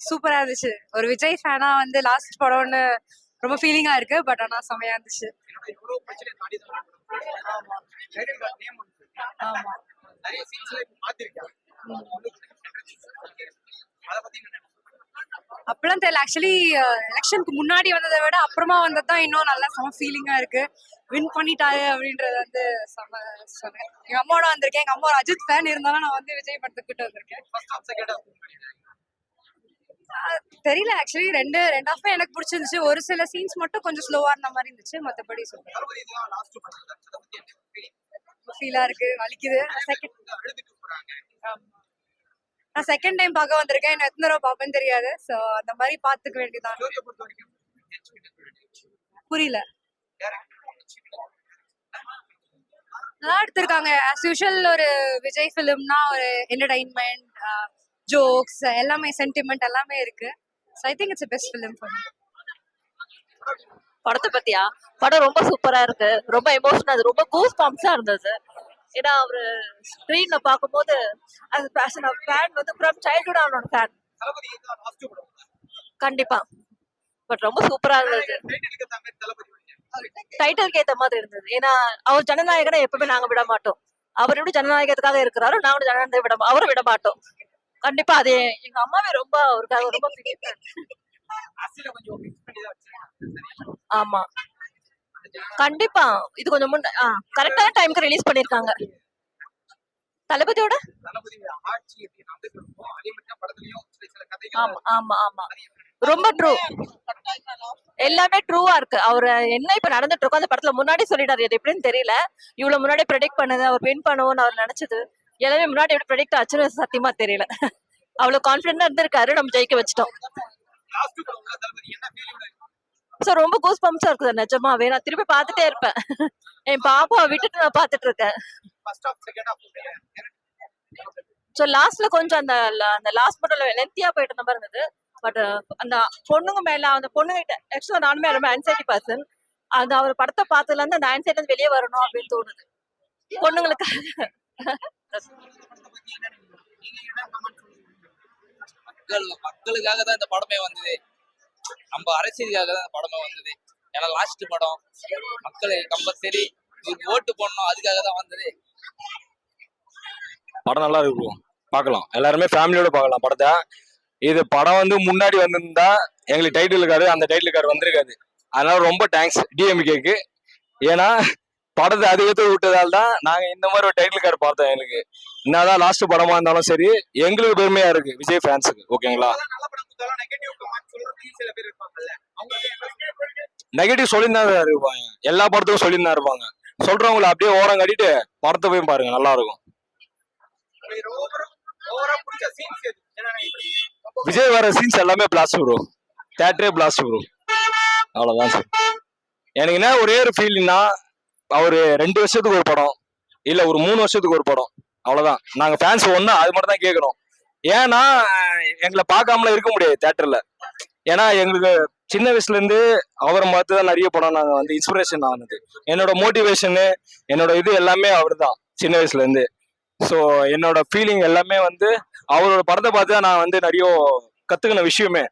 சூப்பரா இருந்துச்சு. ஒரு விஜய் ஃபேனா வந்து லாஸ்ட் படம்னு ரொம்ப ஃபீலிங்கா இருக்கு. பட் ஆனா செமையா இருந்துச்சு. ஆமா ஆமா. அப்பெல்லாம் தெரியல. ஆக்சுவலி எலெக்ஷனுக்கு முன்னாடி வந்ததை விட அப்புறமா வந்ததுதான் இன்னும் நல்லா செம ஃபீலிங்கா இருக்கு. வின் பண்ணிட்டாரு அப்படின்றது வந்து செம சொன்னேன். எங்க அம்மாவோட வந்திருக்கேன். எங்க அம்மா ஒரு அஜித் ஃபேன் இருந்தாலும் நான் வந்து விஜய் படத்துக்கிட்ட வந்திருக்கேன். தெரியல. ஆக்சுவலி ரெண்டு ஹாஃப் எனக்கு பிடிச்சிருந்துச்சு. ஒரு சில சீன்ஸ் மட்டும் கொஞ்சம் ஸ்லோவா இருந்த மாதிரி இருந்துச்சு. மத்தபடி சூப்பர் ஃபீலா இருக்கு. வலிக்குது. நான் செகண்ட் டைம் பார்க்க வந்திருக்கேன். இன்னும் எத்தனை தடவை பார்ப்பேன்னு தெரியாது. சோ அந்த மாதிரி பாத்துக்க வேண்டியதான். புரியல. நல்லா எடுத்திருக்காங்க. ஆஸ் யூஷுவல் ஒரு விஜய் ஃபிலிம்னா ஒரு என்டர்டைன்மெண்ட், ஜோக்ஸ் எல்லாமே, சென்டிமெண்ட் எல்லாமே இருக்கு. So I think it's a best film for me. படத்தை பத்தியா? படம் ரொம்ப சூப்பரா இருக்கு. ரொம்ப எமோஷனல், அது ரொம்ப கூஸ் பம்ப்ஸா இருந்தது. ஏன்னா அவரு ஸ்கிரீன்ல பார்க்கும்போது ஃபேன் வந்து ஃப்ரம் சைல்ட்ஹுட் அவனோட ஃபேன் கண்டிப்பா. பட் ரொம்ப சூப்பரா இருந்தது. டைட்டிலுக்கு ஏத்த மாதிரி இருந்தது. ஏன்னா அவர் ஜனநாயகனை எப்பவுமே நாங்க விட மாட்டோம். அவர் எப்படி ஜனநாயகத்துக்காக இருக்கிறாரோ நாங்களும் ஜனநாயகத்தை அவரை விட மாட்டோம். கண்டிப்பா அது எங்க அம்மாவே ரொம்ப அவருக்காக ரொம்ப ஆமா கண்டிப்பா. இது கொஞ்சம் கரெக்டான டைமுக்கு ரிலீஸ் பண்ணிருக்காங்க. தளபதியோட ஆமா ஆமா ஆமா ரொம்ப ட்ரூ. எல்லாமே ட்ரூவா இருக்கு. அவர் என்ன இப்ப நடந்துட்டு இருக்கோம் அந்த படத்துல முன்னாடி சொல்லிட்டாரு. இது எப்படின்னு தெரியல. இவ்வளவு முன்னாடி ப்ரெடிக்ட் பண்ணது, அவர் வின் பண்ணுவோம்னு அவர் நினைச்சது எல்லாமே முன்னாடி எப்படி ப்ரெடிக்ட் ஆச்சுன்னு சத்தியமா தெரியல. அவ்வளவு கான்பிடண்டா இருந்திருக்காரு. நம்ம ஜெயிக்க வச்சிட்டோம். சோ ரொம்ப கூஸ் பம்ப்ஸா இருக்குது நிஜமாவே. நான் திருப்பி பார்த்துட்டே இருப்பேன். என் பாப்பாவை விட்டுட்டு நான் பார்த்துட்டு இருக்கேன். சோ லாஸ்ட்ல கொஞ்சம் அந்த லாஸ்ட் மட்டும் லென்த்தியா போயிட்டு இருந்த மாதிரி இருந்தது. பட் அந்த பொண்ணுங்க மேல அந்த பொண்ணுகிட்ட ஆக்சுவலா நானுமே ரொம்ப ஆன்சைட்டி பர்சன். அது அவர் படத்தை பார்த்ததுல இருந்து அந்த ஆன்சைட்டி வெளியே வரணும் அப்படின்னு தோணுது பொண்ணுங்களுக்காக. மக்களுக்காக தான் இந்த படமே வந்தது. நம்ம அரசியலுக்காக தான் இந்த படமே வந்தது. ஏன்னா லாஸ்ட் படம் மக்கள் கம்பல்சரி ஓட்டு போடணும், அதுக்காக தான் வந்தது. படம் நல்லா இருக்கும், பார்க்கலாம். எல்லாருமே ஃபேமிலியோட பார்க்கலாம் படத்தை. இது படம் வந்து முன்னாடி வந்திருந்தா எங்களுக்கு டைட்டில் கார்டு, அந்த டைட்டில் கார்டு வந்திருக்காது. அதனால ரொம்ப தேங்க்ஸ் டிஎம்கேக்கு. ஏன்னா படத்தை அதிகத்தை விட்டதால் தான் நாங்க இந்த மாதிரி ஒரு டைட்டில் கார்டு பார்த்தோம். எங்களுக்கு என்னதான் லாஸ்ட் படமா இருந்தாலும் சரி எங்களுக்கு பெருமையா இருக்கு விஜய் ஃபேன்ஸுக்கு. ஓகேங்களா? நெகட்டிவ் சொல்லியிருந்தா இருப்பாங்க, எல்லா படத்துக்கும் சொல்லியிருந்தா இருப்பாங்க. சொல்றவங்களை அப்படியே ஓரம் கட்டிட்டு படத்தை போய் பாருங்க, நல்லா இருக்கும். விஜய் வர சீன்ஸ் எல்லாமே பிளாஸ்ட் ப்ரோ, தியேட்டரே பிளாஸ்ட் ப்ரோ. அவ்வளவுதான் சார். எனக்கு என்ன ஒரே ஒரு ஃபீல்னா, அவரு 2 வருஷத்துக்கு ஒரு படம் இல்ல ஒரு 3 வருஷத்துக்கு ஒரு படம், அவ்வளவுதான். நாங்க ஃபேன்ஸ் ஒண்ணு அது மட்டும் தான் கேட்கிறோம். ஏன்னா எங்களை பார்க்காமல இருக்க முடியாது தியேட்டர்ல. ஏன்னா எங்களுக்கு சின்ன வயசுல இருந்து அவரை பார்த்து தான் நிறைய படம் நாங்க வந்து இன்ஸ்பிரேஷன் ஆனது. என்னோட மோட்டிவேஷனு என்னோட இது எல்லாமே அவர் தான் சின்ன வயசுல இருந்து. ஸோ என்னோட ஃபீலிங் எல்லாமே வந்து அவரோட படத்தை பார்த்து தான் நான் வந்து நிறைய கத்துக்கின விஷயமே.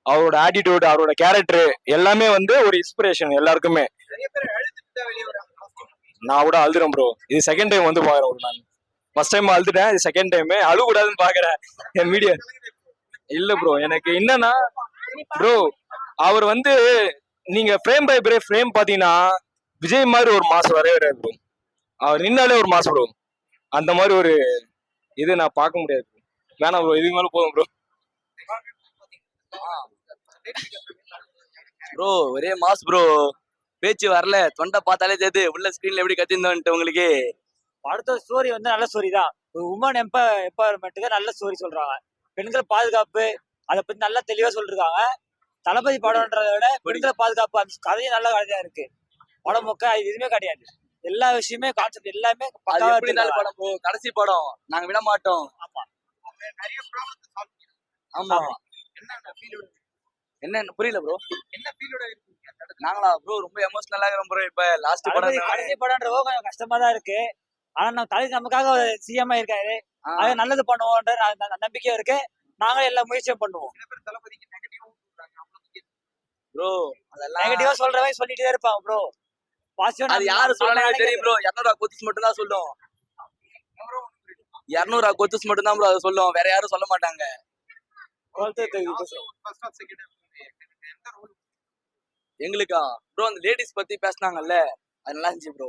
அவரோட ஆட்டிடியூட், அவரோட கேரக்டர் எல்லாமே வந்து ஒரு இன்ஸ்பிரேஷன் எல்லாருக்குமே. நான் கூட அழுதுறேன் ப்ரோ. இது செகண்ட் டைம் வந்து பாக்குறேன். நான் ஃபர்ஸ்ட் டைம் அழுதுட்டேன், இது செகண்ட் டைம் அழுகூடாதுன்னு பாக்குறேன். என் மீடியா இல்ல ப்ரோ. எனக்கு என்னன்னா ப்ரோ, அவர் வந்து நீங்க ஃப்ரேம் பை ஃப்ரேம் பாத்தீங்கன்னா விஜய் மாதிரி ஒரு மாசம் வரவே வராது ப்ரோ. அவர் நின்னாலே ஒரு மாசம் ப்ரோ. அந்த மாதிரி ஒரு இது நான் பார்க்க முடியாது. வேணாம் ப்ரோ, இதுக்கு மேல போதும் ப்ரோ. ப்ரோ ஒரே மாஸ் ப்ரோ. பேச்சு வரல, தொண்டை பார்த்தாலே தெரியுது உள்ள ஸ்கிரீன்ல எப்படி கத்திருந்தோன்ட்டு உங்களுக்கு. அடுத்த ஸ்டோரி வந்து நல்ல ஸ்டோரி தான். உமன் எம்பவர்மெண்ட்டுக்கு நல்ல ஸ்டோரி சொல்றாங்க. பெண்கள் பாதுகாப்பு அதை பத்தி நல்லா தெளிவா சொல்லிருக்காங்க. தளபதி படம்ன்றதை விட பெண்கள் பாதுகாப்பு அந்த கதையும் நல்ல கதையா இருக்கு. படம் மொக்க இது எதுவுமே கிடையாது. எல்லா விஷயமே கான்செப்ட் எல்லாமே படம் ப்ரோ. கடைசி படம் நாங்க விட மாட்டோம். ஆமா என்ன புரியல ப்ரோ. நாங்களா ப்ரோ ரொம்ப எமோஷனலா இருக்கிறோம் ப்ரோ. இப்ப லாஸ்ட் படம் கடைசி படம்ன்றவோ கொஞ்சம் கஷ்டமா தான் இருக்கு. ஆனா நம்ம தலை நமக்காக சிஎம் இருக்காரு, அது நல்லது பண்ணுவோன்ற நம்பிக்கையும் இருக்கு. நாங்களும் எல்லா முயற்சியும் பண்ணுவோம். ப்ரோ அதெல்லாம் நெகட்டிவா சொல்றவங்க சொல்லிட்டே இருப்பாங்க ப்ரோ. பாசிட்டிவா அது யாரு சொல்லலாம் தெரியும் ப்ரோ. 200 கொத்துஸ் மட்டும் தான் சொல்லும். 200 கொத்துஸ் மட்டும் தான் ப்ரோ அதை சொல்லும். வேற யாரும் சொல்ல மாட்டாங்க. எங்களுக்கா ப்ரோ அந்த லேடிஸ் பத்தி பேசினாங்கல்ல அது நல்லா இருந்துச்சு ப்ரோ.